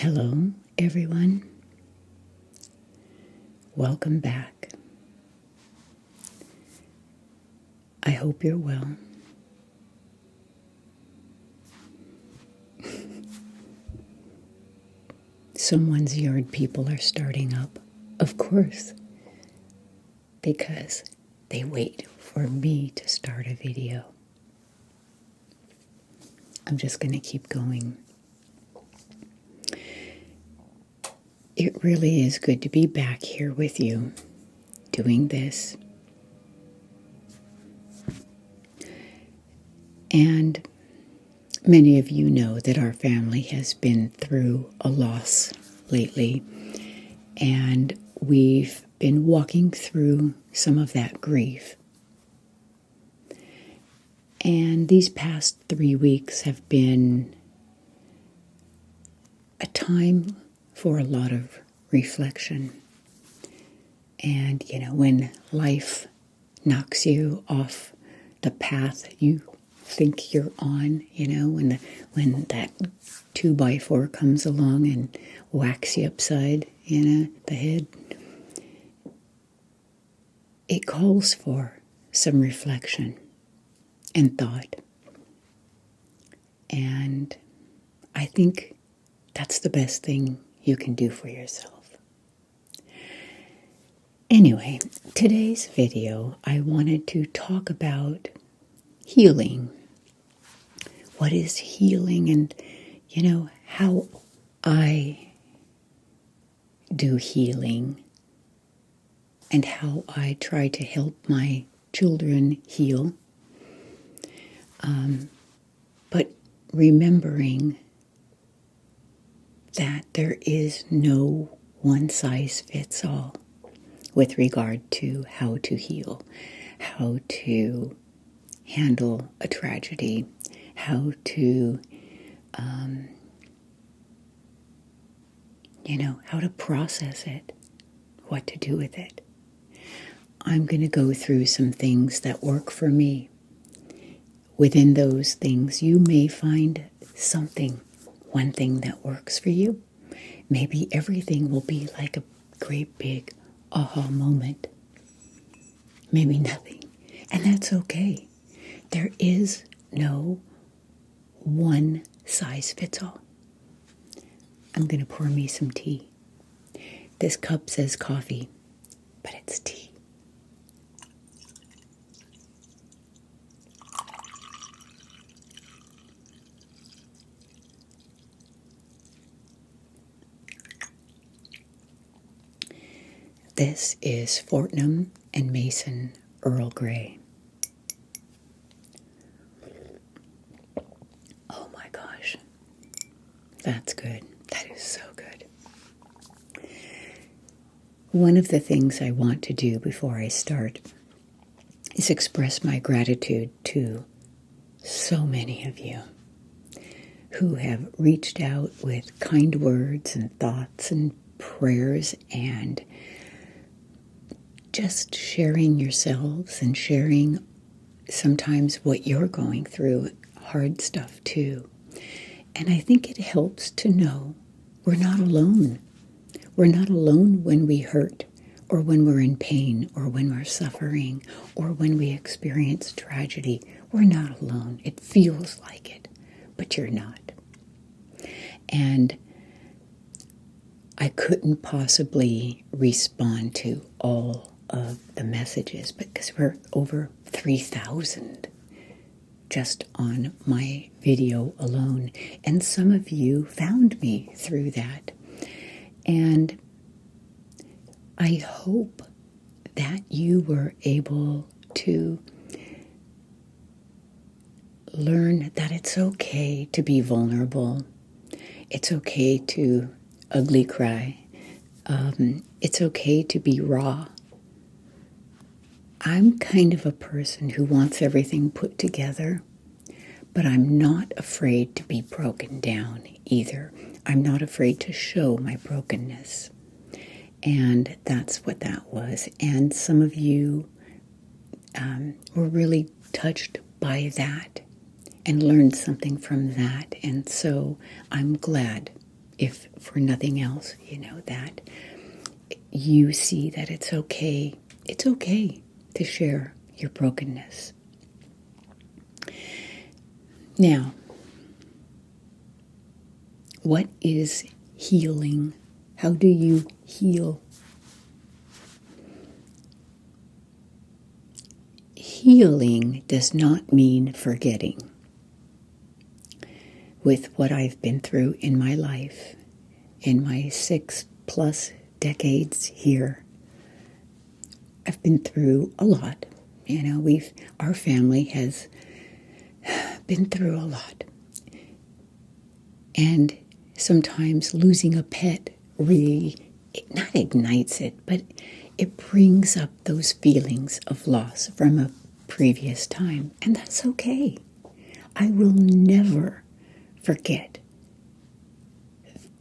Hello, everyone. Welcome back. I hope you're well. Someone's yard people are starting up, of course, because they wait for me to start a video. I'm just going to keep going. It really is good to be back here with you, doing this. And many of you know that our family has been through a loss lately, and we've been walking through some of that grief. And these past 3 weeks have been a time for a lot of reflection. And, when life knocks you off the path you think you're on, when that 2x4 comes along and whacks you upside, the head, it calls for some reflection and thought. And I think that's the best thing you can do for yourself. Anyway, today's video, I wanted to talk about healing. What is healing, and, how I do healing and how I try to help my children heal. But remembering that there is no one size fits all with regard to how to heal, how to handle a tragedy, how to, how to process it, what to do with it. I'm going to go through some things that work for me. Within those things, you may find one thing that works for you. Maybe everything will be like a great big aha moment. Maybe nothing. And that's okay. There is no one size fits all. I'm going to pour me some tea. This cup says coffee, but it's tea. This is Fortnum and Mason Earl Grey. Oh my gosh, that's good. That is so good. One of the things I want to do before I start is express my gratitude to so many of you who have reached out with kind words and thoughts and prayers and just sharing yourselves and sharing sometimes what you're going through, hard stuff too. And I think it helps to know we're not alone. We're not alone when we hurt, or when we're in pain, or when we're suffering, or when we experience tragedy. We're not alone. It feels like it, but you're not. And I couldn't possibly respond to all of the messages because we're over 3,000 just on my video alone. And some of you found me through that. And I hope that you were able to learn that it's okay to be vulnerable. It's okay to ugly cry. It's okay to be raw. I'm kind of a person who wants everything put together, but I'm not afraid to be broken down either. I'm not afraid to show my brokenness. And that's what that was. And some of you were really touched by that and learned something from that. And so I'm glad if for nothing else, that you see that it's okay. It's okay to share your brokenness. Now, what is healing? How do you heal? Healing does not mean forgetting. With what I've been through in my life, in my 6+ decades here, I've been through a lot. Our family has been through a lot. And sometimes losing a pet really, not ignites it, but it brings up those feelings of loss from a previous time. And that's okay. I will never forget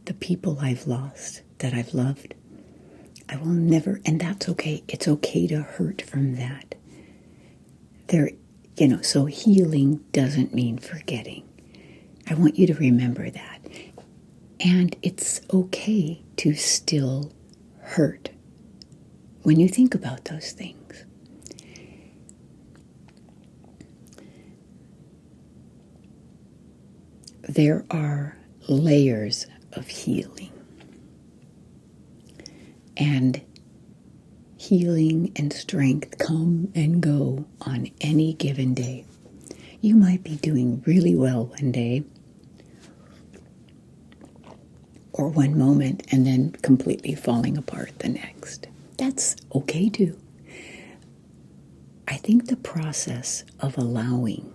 the people I've lost, that I've loved. I will never, and that's okay. It's okay to hurt from that. So healing doesn't mean forgetting. I want you to remember that. And it's okay to still hurt when you think about those things. There are layers of healing. And healing and strength come and go on any given day. You might be doing really well one day or one moment and then completely falling apart the next. That's okay too. I think the process of allowing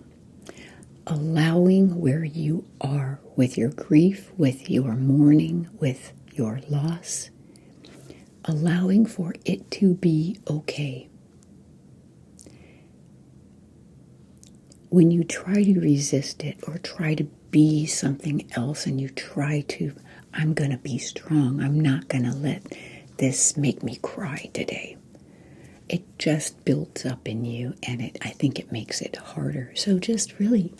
where you are with your grief, with your mourning, with your loss, allowing for it to be okay. When you try to resist it or try to be something else and you try to, I'm going to be strong, I'm not going to let this make me cry today, it just builds up in you, and I think it makes it harder. So just really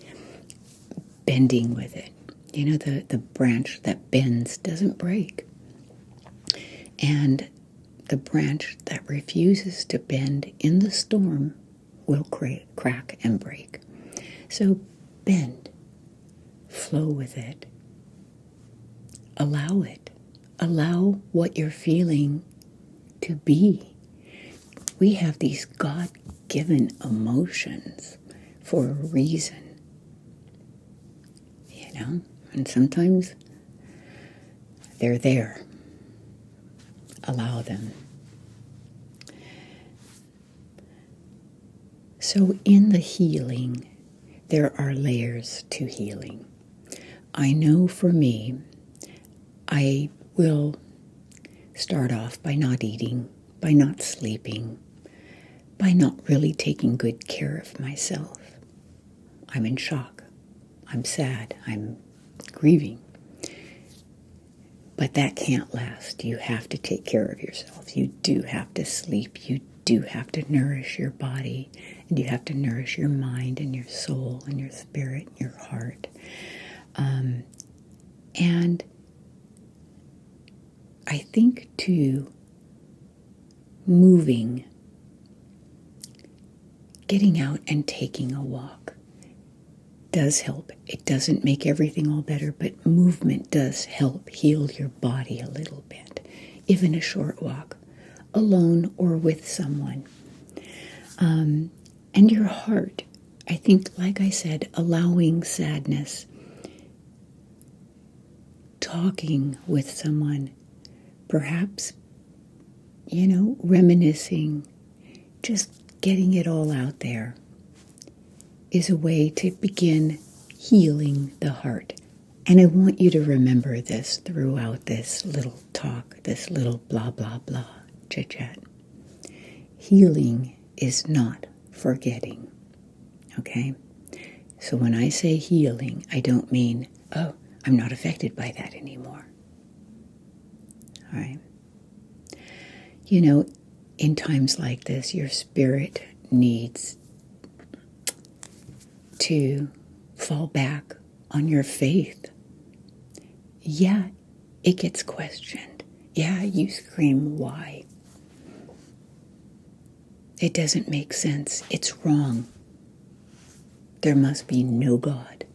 bending with it. The branch that bends doesn't break. And the branch that refuses to bend in the storm will crack and break. So bend, flow with it, allow it. Allow what you're feeling to be. We have these God-given emotions for a reason, and sometimes they're there. Allow them. So in the healing, there are layers to healing. I know for me, I will start off by not eating, by not sleeping, by not really taking good care of myself. I'm in shock. I'm sad. I'm grieving. But that can't last. You have to take care of yourself. You do have to sleep. You do have to nourish your body. And you have to nourish your mind and your soul and your spirit and your heart. And I think, too, moving, getting out and taking a walk does help. It doesn't make everything all better, but movement does help heal your body a little bit. Even a short walk, alone or with someone. And your heart, I think, like I said, allowing sadness, talking with someone, perhaps, reminiscing, just getting it all out there is a way to begin healing the heart. And I want you to remember this throughout this little talk, this little blah, blah, blah, chit-chat. Healing is not forgetting, okay? So when I say healing, I don't mean, oh, I'm not affected by that anymore. All right? In times like this, your spirit needs to fall back on your faith. Yeah, it gets questioned. Yeah, you scream, why? It doesn't make sense. It's wrong. There must be no God.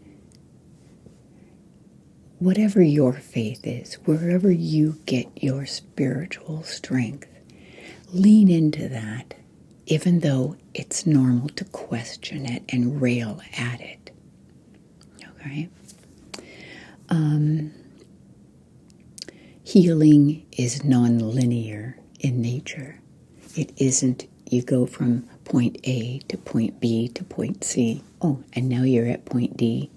Whatever your faith is, wherever you get your spiritual strength, lean into that, even though it's normal to question it and rail at it. Okay? Healing is nonlinear in nature. It isn't you go from point A to point B to point C. Oh, and now you're at point D.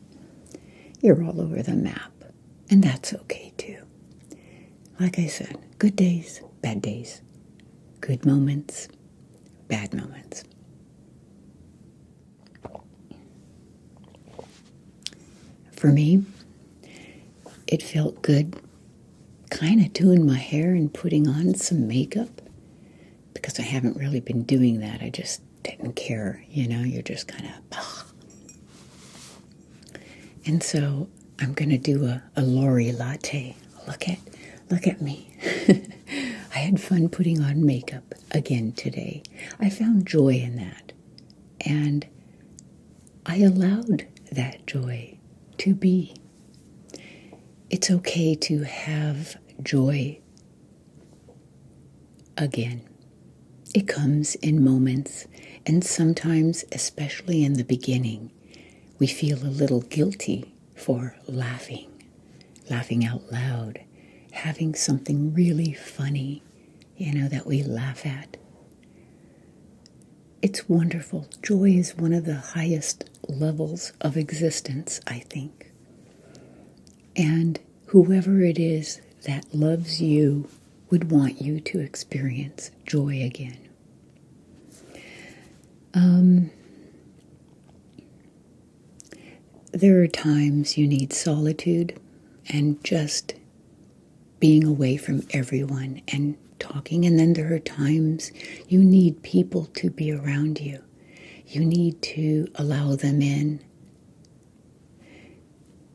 You're all over the map. And that's okay too. Like I said, good days, bad days. Good moments, bad moments. For me, it felt good kind of doing my hair and putting on some makeup because I haven't really been doing that. I just didn't care, you're just kind of... And so I'm going to do a Lori latte. Look at me. I had fun putting on makeup again today. I found joy in that. And I allowed that joy to be. It's okay to have joy again. It comes in moments, and sometimes, especially in the beginning, we feel a little guilty for laughing out loud, having something really funny, that we laugh at. It's wonderful. Joy is one of the highest levels of existence, I think. And whoever it is that loves you would want you to experience joy again. There are times you need solitude and just being away from everyone and talking. And then there are times you need people to be around you. You need to allow them in.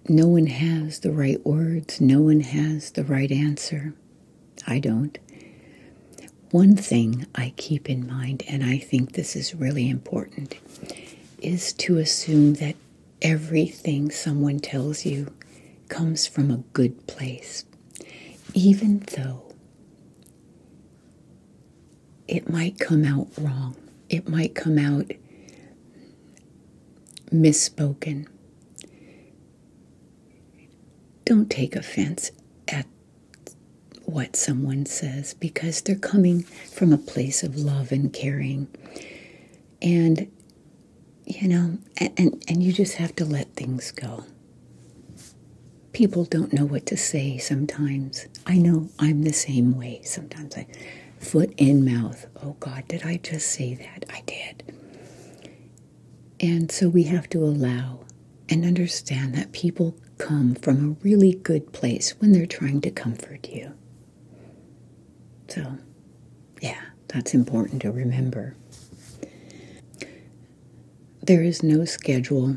No one has the right words. No one has the right answer. I don't. One thing I keep in mind, and I think this is really important, is to assume that everything someone tells you comes from a good place, even though it might come out wrong. It might come out misspoken. Don't take offense at what someone says because they're coming from a place of love and caring. And and you just have to let things go. People don't know what to say sometimes. I know I'm the same way. Sometimes foot in mouth. Oh God, did I just say that? I did. And so we have to allow and understand that people come from a really good place when they're trying to comfort you. So, yeah, that's important to remember. There is no schedule.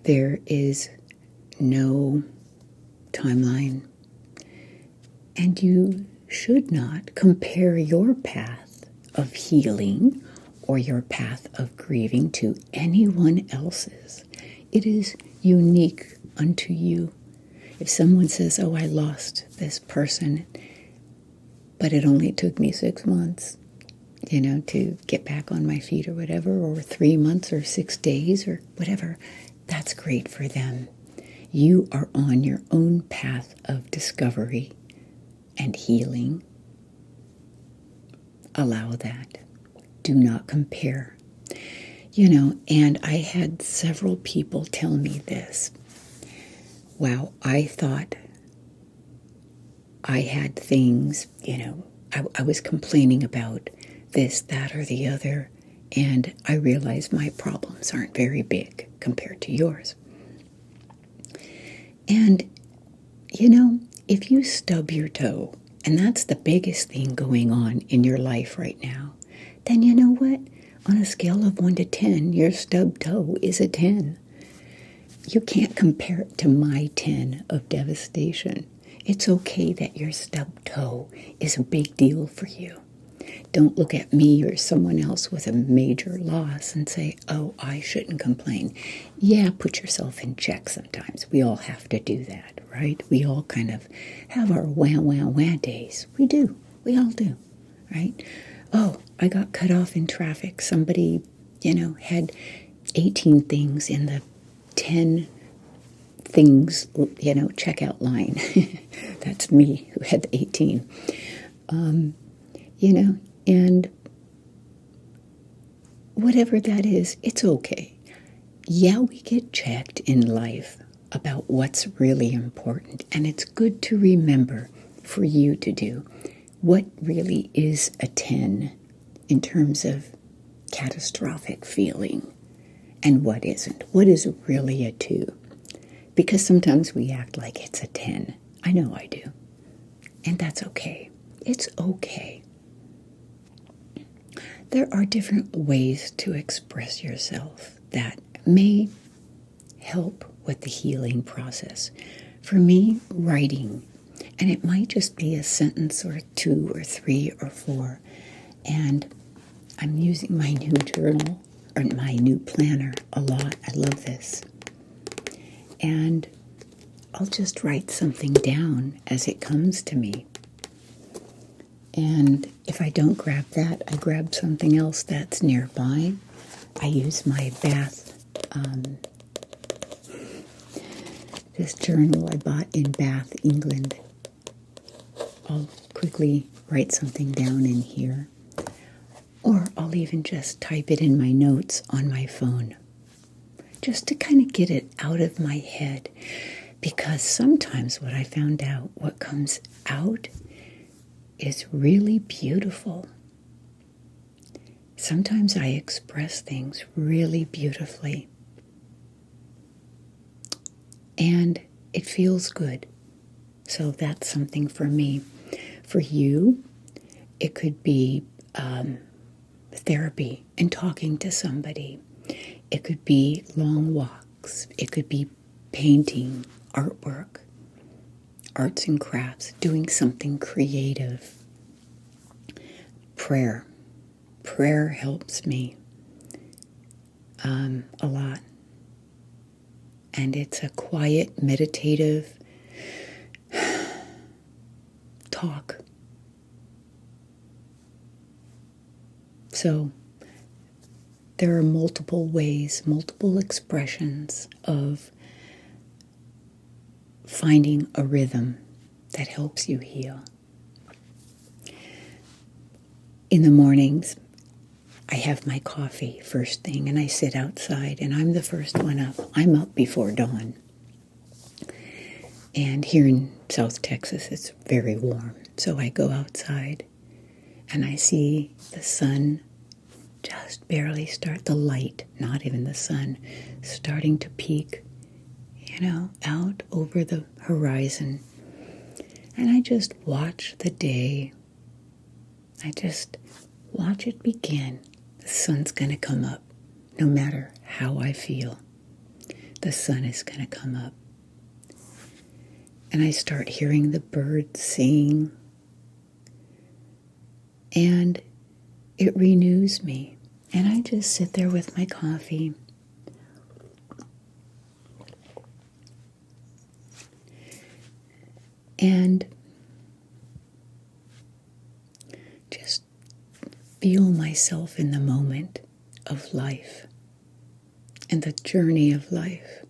There is no timeline. And you should not compare your path of healing or your path of grieving to anyone else's. It is unique unto you. If someone says, oh, I lost this person, but it only took me 6 months, to get back on my feet or whatever, or 3 months or 6 days or whatever, that's great for them. You are on your own path of discovery and healing. Allow that. Do not compare. And I had several people tell me this. Wow, I thought I had things, I was complaining about this, that, or the other, and I realized my problems aren't very big compared to yours. And, if you stub your toe, and that's the biggest thing going on in your life right now, then you know what? On a scale of 1 to 10, your stub toe is a 10. You can't compare it to my 10 of devastation. It's okay that your stubbed toe is a big deal for you. Don't look at me or someone else with a major loss and say, oh, I shouldn't complain. Yeah, put yourself in check sometimes. We all have to do that, right? We all kind of have our wah days. We do. We all do, right? Oh, I got cut off in traffic. Somebody, had 18 things in the 10 things, checkout line. That's me who had the 18. And whatever that is, it's okay. Yeah, we get checked in life about what's really important, and it's good to remember for you to do what really is a 10 in terms of catastrophic feeling and what isn't. What is really a 2? Because sometimes we act like it's a 10. I know I do. And that's okay. It's okay. There are different ways to express yourself that may help with the healing process. For me, writing. And it might just be a sentence or 2 or 3 or 4. And I'm using my new journal or my new planner a lot. I love this. And I'll just write something down as it comes to me. And if I don't grab that, I grab something else that's nearby. I use my Bath, this journal I bought in Bath, England. I'll quickly write something down in here. Or I'll even just type it in my notes on my phone. Just to kind of get it out of my head. Because sometimes what I found out, what comes out is really beautiful. Sometimes I express things really beautifully. And it feels good. So that's something for me. For you, it could be therapy and talking to somebody. It could be long walks. It could be painting, artwork, arts and crafts, doing something creative. Prayer. Prayer helps me a lot. And it's a quiet, meditative talk. So there are multiple ways, multiple expressions of finding a rhythm that helps you heal. In the mornings, I have my coffee first thing, and I sit outside, and I'm the first one up. I'm up before dawn. And here in South Texas, it's very warm. So I go outside, and I see the sun just barely start, the light, not even the sun, starting to peek, out over the horizon. And I just watch the day. I just watch it begin. The sun's going to come up. No matter how I feel, the sun is going to come up. And I start hearing the birds sing. And it renews me. And I just sit there with my coffee. And just feel myself in the moment of life and the journey of life.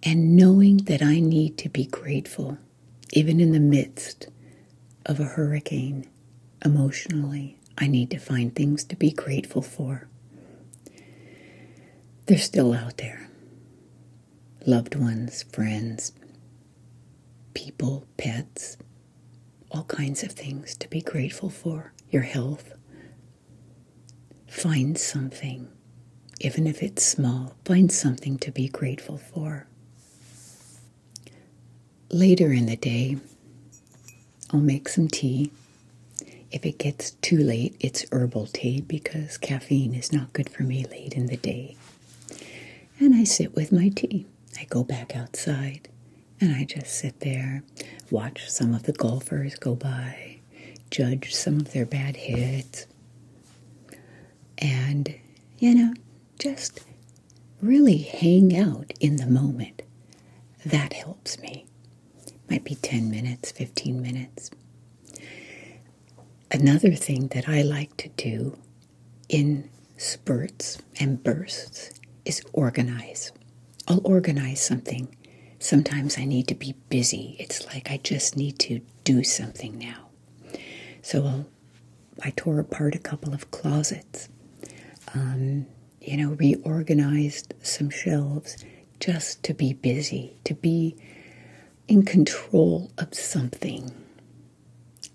And knowing that I need to be grateful, even in the midst of a hurricane, emotionally. I need to find things to be grateful for. They're still out there. Loved ones, friends, people, pets, all kinds of things to be grateful for. Your health. Find something, even if it's small, find something to be grateful for. Later in the day, I'll make some tea. If it gets too late, it's herbal tea because caffeine is not good for me late in the day. And I sit with my tea. I go back outside And I just sit there, watch some of the golfers go by, judge some of their bad hits, and, just really hang out in the moment. That helps me. Might be 10 minutes, 15 minutes. Another thing that I like to do in spurts and bursts is organize. I'll organize something. Sometimes I need to be busy. It's like I just need to do something now. So I tore apart a couple of closets, reorganized some shelves just to be busy, to be in control of something.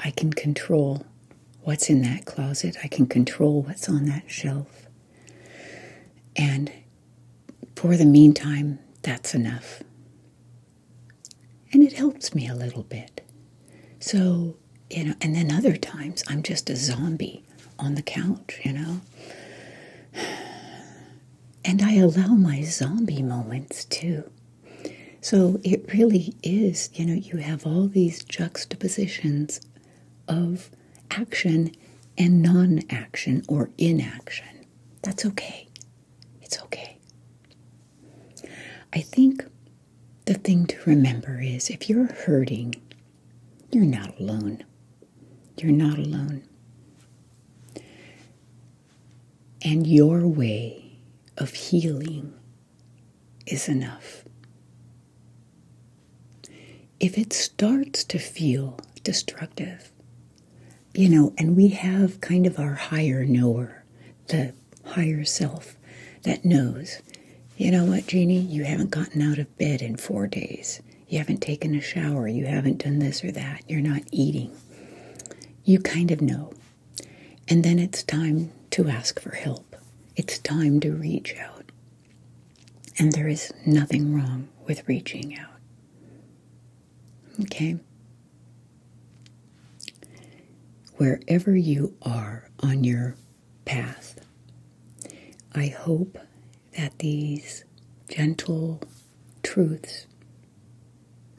I can control what's in that closet. I can control what's on that shelf. And for the meantime, that's enough. And it helps me a little bit. So, and then other times I'm just a zombie on the couch, And I allow my zombie moments too. So it really is, you have all these juxtapositions of action and non-action or inaction. That's okay. It's okay. I think the thing to remember is if you're hurting, you're not alone. You're not alone. And your way of healing is enough. If it starts to feel destructive, and we have kind of our higher knower, the higher self that knows, you know what, Jeannie, you haven't gotten out of bed in 4 days. You haven't taken a shower. You haven't done this or that. You're not eating. You kind of know. And then it's time to ask for help. It's time to reach out. And there is nothing wrong with reaching out. Okay? Wherever you are on your path, I hope that these gentle truths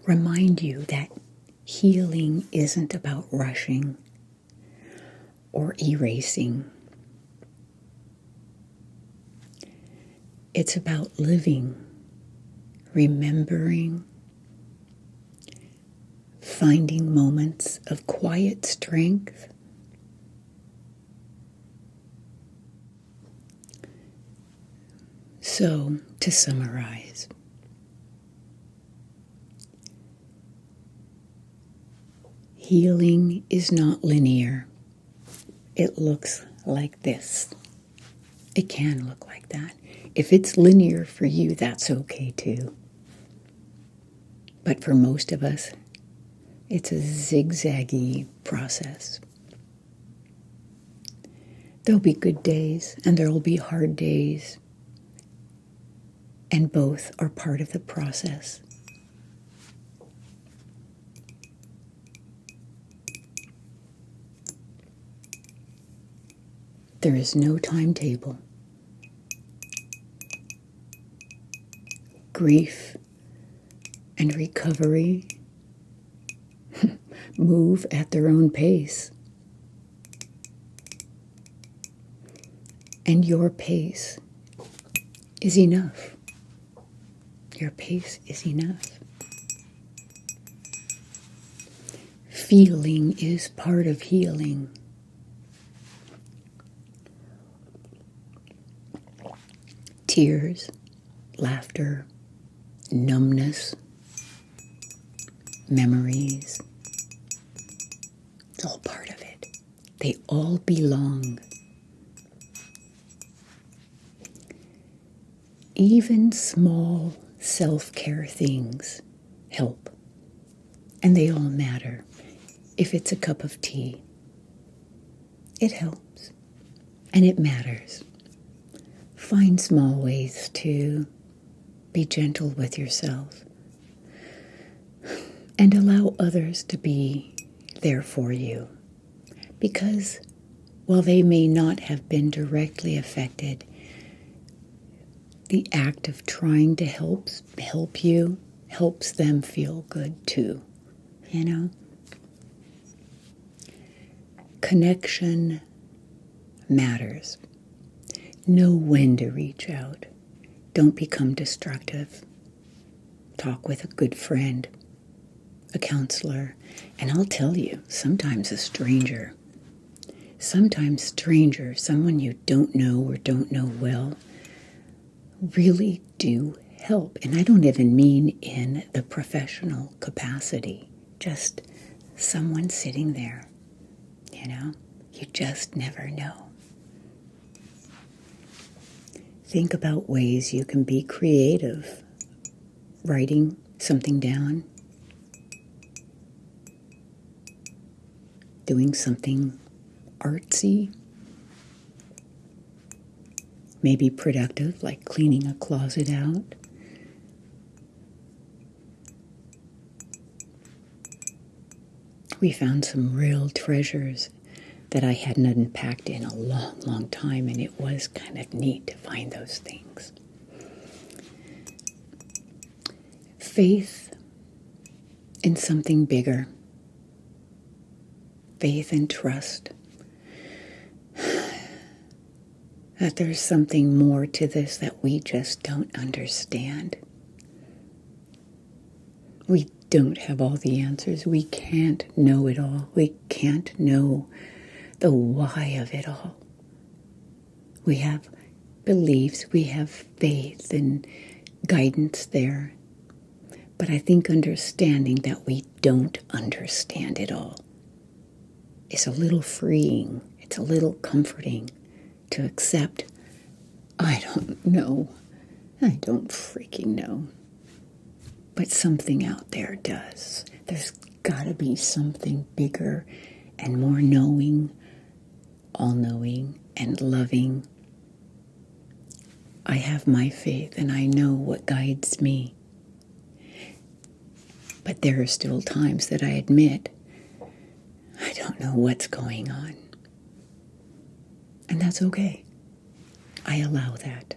remind you that healing isn't about rushing or erasing. It's about living, remembering, finding moments of quiet strength, so, to summarize, healing is not linear. It looks like this. It can look like that. If it's linear for you, that's okay too. But for most of us, it's a zigzaggy process. There'll be good days and there'll be hard days, and both are part of the process. There is no timetable. Grief and recovery move at their own pace. And your pace is enough. Your pace is enough. Feeling is part of healing. Tears, laughter, numbness, memories. It's all part of it. They all belong. Even small self-care things help. And they all matter. If it's a cup of tea, it helps. And it matters. Find small ways to be gentle with yourself and allow others to be there for you. Because while they may not have been directly affected, the act of trying to help helps them feel good too, you know? Connection matters. Know when to reach out. Don't become destructive. Talk with a good friend, a counselor, and I'll tell you, sometimes a stranger, someone you don't know or don't know well, really do help. And I don't even mean in the professional capacity, just someone sitting there, you know? You just never know. Think about ways you can be creative. Writing something down, doing something artsy, maybe productive, like cleaning a closet out. We found some real treasures that I hadn't unpacked in a long, long time, and it was kind of neat to find those things. Faith in something bigger. Faith and trust that there's something more to this that we just don't understand. We don't have all the answers. We can't know it all. We can't know the why of it all. We have beliefs, we have faith and guidance there. But I think understanding that we don't understand it all is a little freeing. It's a little comforting to accept, I don't know. I don't freaking know. But something out there does. There's got to be something bigger and more knowing, all-knowing and loving. I have my faith and I know what guides me. But there are still times that I admit I don't know what's going on. And that's okay. I allow that.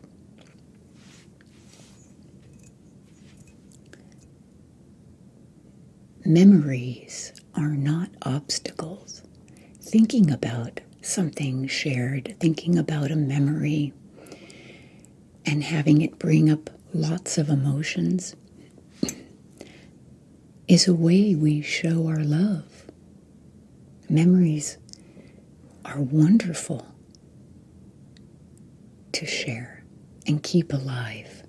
Memories are not obstacles. Thinking about something shared, thinking about a memory, and having it bring up lots of emotions is a way we show our love. Memories are wonderful to share and keep alive.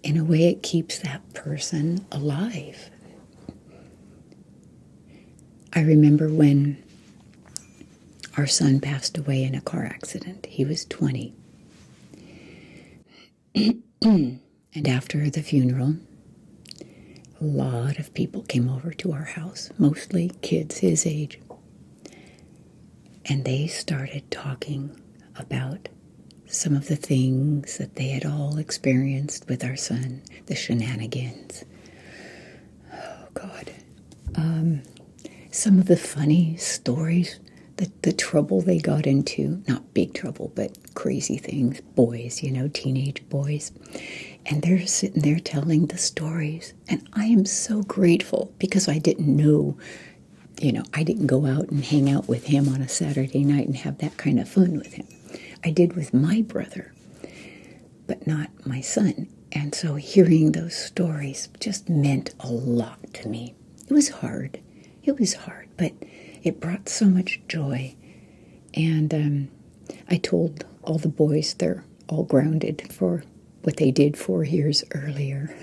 In a way, it keeps that person alive. I remember when our son passed away in a car accident. He was 20. And after the funeral, a lot of people came over to our house, mostly kids his age. And they started talking about some of the things that they had all experienced with our son, the shenanigans. Oh, God. Some of the funny stories, the trouble they got into, not big trouble, but crazy things, boys, teenage boys. And they're sitting there telling the stories. And I am so grateful because I didn't know, I didn't go out and hang out with him on a Saturday night and have that kind of fun with him. I did with my brother, but not my son. And so hearing those stories just meant a lot to me. It was hard, but it brought so much joy. And I told all the boys they're all grounded for what they did 4 years earlier.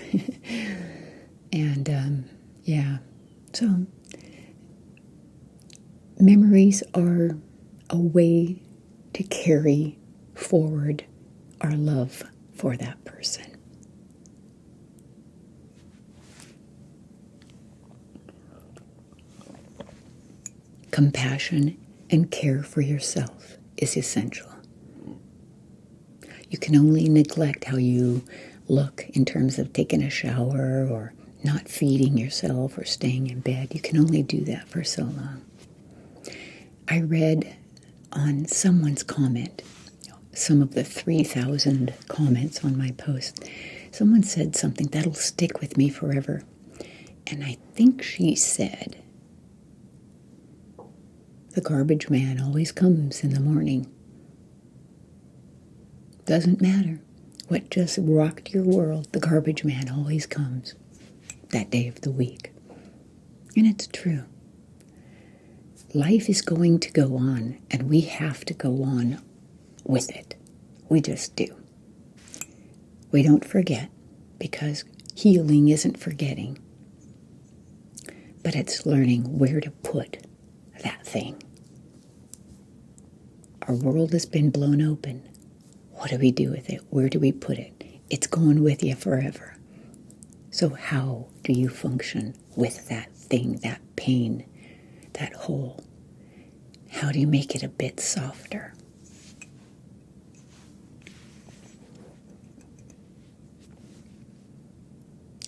And so memories are a way to carry forward our love for that person. Compassion and care for yourself is essential. You can only neglect how you look in terms of taking a shower or not feeding yourself or staying in bed. You can only do that for so long. I read on someone's comment, some of the 3,000 comments on my post, Someone said something that'll stick with me forever. And I think she said, the garbage man always comes in the morning. Doesn't matter what just rocked your world, the garbage man always comes that day of the week. And it's true. Life is going to go on, and we have to go on with it. We just do. We don't forget, because healing isn't forgetting, but it's learning where to put that thing. Our world has been blown open. What do we do with it? Where do we put it? It's going with you forever. So how do you function with that thing, that pain, that hole? How do you make it a bit softer?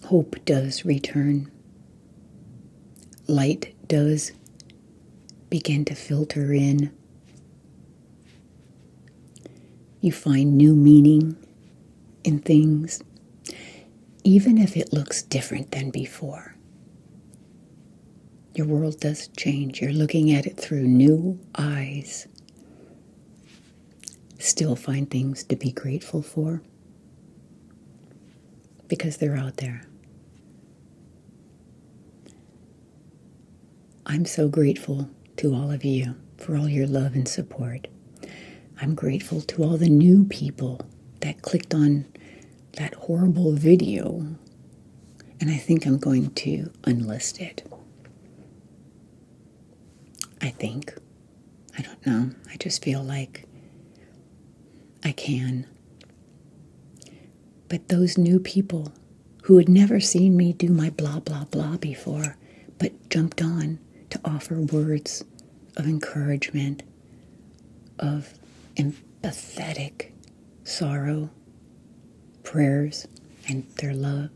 Hope does return. Light does begin to filter in. You find new meaning in things, even if it looks different than before. Your world does change. You're looking at it through new eyes. Still find things to be grateful for, because they're out there. I'm so grateful to all of you for all your love and support. I'm grateful to all the new people that clicked on that horrible video, and I think I'm going to unlist it. I think. I don't know. I just feel like I can. But those new people who had never seen me do my blah, blah, blah before, but jumped on to offer words of encouragement, of empathetic sorrow, prayers, and their love.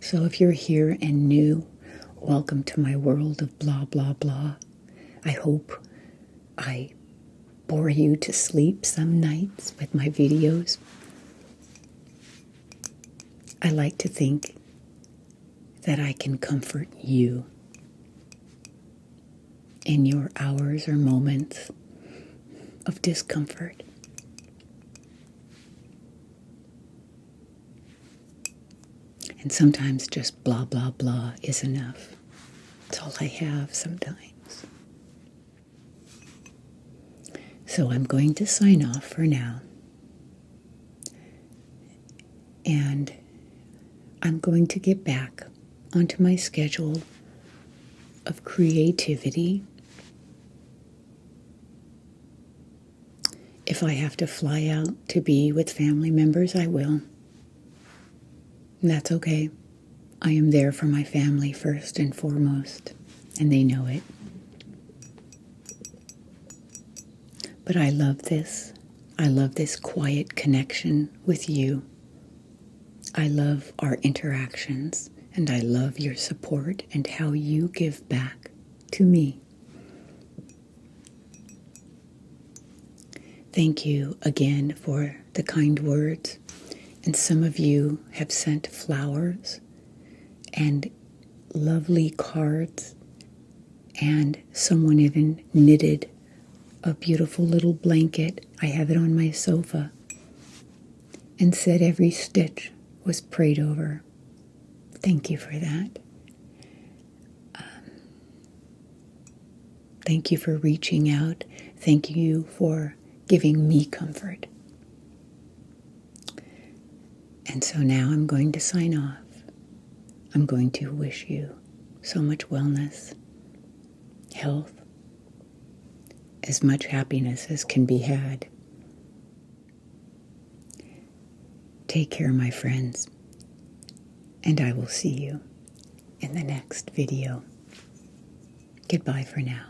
So if you're here and new, welcome to my world of blah, blah, blah. I hope I bore you to sleep some nights with my videos. I like to think that I can comfort you in your hours or moments of discomfort. And sometimes just blah, blah, blah is enough. It's all I have sometimes. So I'm going to sign off for now. And I'm going to get back onto my schedule of creativity. If I have to fly out to be with family members, I will. And that's okay. I am there for my family first and foremost, and they know it. But I love this. I love this quiet connection with you. I love our interactions, and I love your support and how you give back to me. Thank you again for the kind words. And some of you have sent flowers and lovely cards, and someone even knitted a beautiful little blanket. I have it on my sofa, and said every stitch was prayed over. Thank you for that. Thank you for reaching out. Thank you for giving me comfort. And so now I'm going to sign off. I'm going to wish you so much wellness, health, as much happiness as can be had. Take care, my friends, and I will see you in the next video. Goodbye for now.